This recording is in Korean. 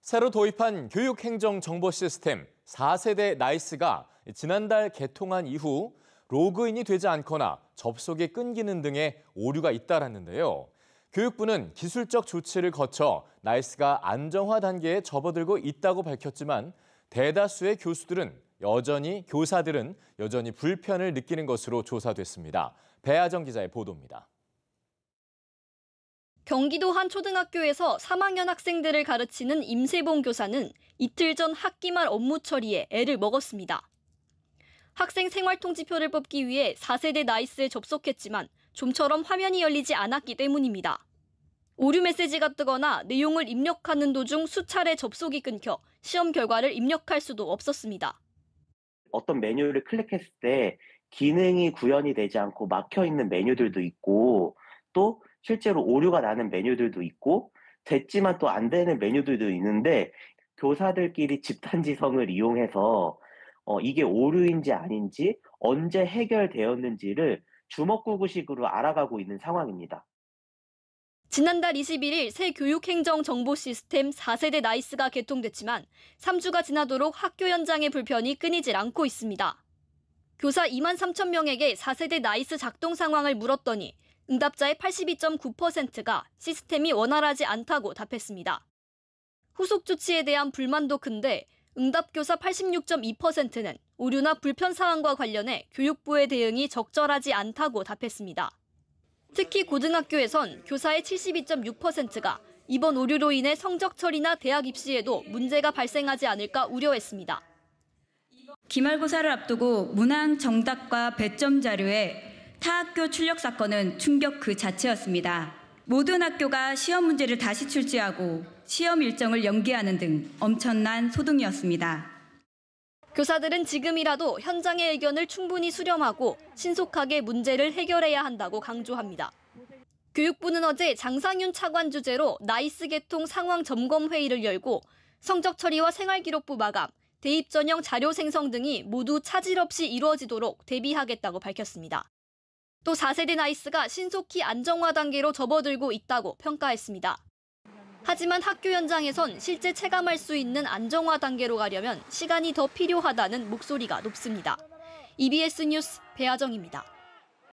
새로 도입한 교육행정정보 시스템 4세대 나이스가 지난달 개통한 이후 로그인이 되지 않거나 접속이 끊기는 등의 오류가 잇따랐는데요. 교육부는 기술적 조치를 거쳐 나이스가 안정화 단계에 접어들고 있다고 밝혔지만 대다수의 교사들은 여전히 불편을 느끼는 것으로 조사됐습니다. 배아정 기자의 보도입니다. 경기도 한 초등학교에서 3학년 학생들을 가르치는 임세봉 교사는 이틀 전 학기 말 업무 처리에 애를 먹었습니다. 학생 생활통지표를 뽑기 위해 4세대 나이스에 접속했지만 좀처럼 화면이 열리지 않았기 때문입니다. 오류 메시지가 뜨거나 내용을 입력하는 도중 수차례 접속이 끊겨 시험 결과를 입력할 수도 없었습니다. 어떤 메뉴를 클릭했을 때 기능이 구현이 되지 않고 막혀있는 메뉴들도 있고 또 실제로 오류가 나는 메뉴들도 있고 됐지만 또 안 되는 메뉴들도 있는데 교사들끼리 집단지성을 이용해서 이게 오류인지 아닌지 언제 해결되었는지를 주먹구구식으로 알아가고 있는 상황입니다. 지난달 21일 새 교육행정정보 시스템 4세대 나이스가 개통됐지만 3주가 지나도록 학교 현장의 불편이 끊이질 않고 있습니다. 교사 2만 3천 명에게 4세대 나이스 작동 상황을 물었더니 응답자의 82.9%가 시스템이 원활하지 않다고 답했습니다. 후속 조치에 대한 불만도 큰데 응답교사 86.2%는 오류나 불편 사항과 관련해 교육부의 대응이 적절하지 않다고 답했습니다. 특히 고등학교에선 교사의 72.6%가 이번 오류로 인해 성적 처리나 대학 입시에도 문제가 발생하지 않을까 우려했습니다. 기말고사를 앞두고 문항 정답과 배점 자료에 타학교 출력 사건은 충격 그 자체였습니다. 모든 학교가 시험 문제를 다시 출제하고 시험 일정을 연기하는 등 엄청난 소동이었습니다. 교사들은 지금이라도 현장의 의견을 충분히 수렴하고 신속하게 문제를 해결해야 한다고 강조합니다. 교육부는 어제 장상윤 차관 주재로 나이스 개통 상황 점검 회의를 열고 성적 처리와 생활기록부 마감, 대입 전형 자료 생성 등이 모두 차질 없이 이루어지도록 대비하겠다고 밝혔습니다. 또 4세대 나이스가 신속히 안정화 단계로 접어들고 있다고 평가했습니다. 하지만 학교 현장에선 실제 체감할 수 있는 안정화 단계로 가려면 시간이 더 필요하다는 목소리가 높습니다. EBS 뉴스 배아정입니다.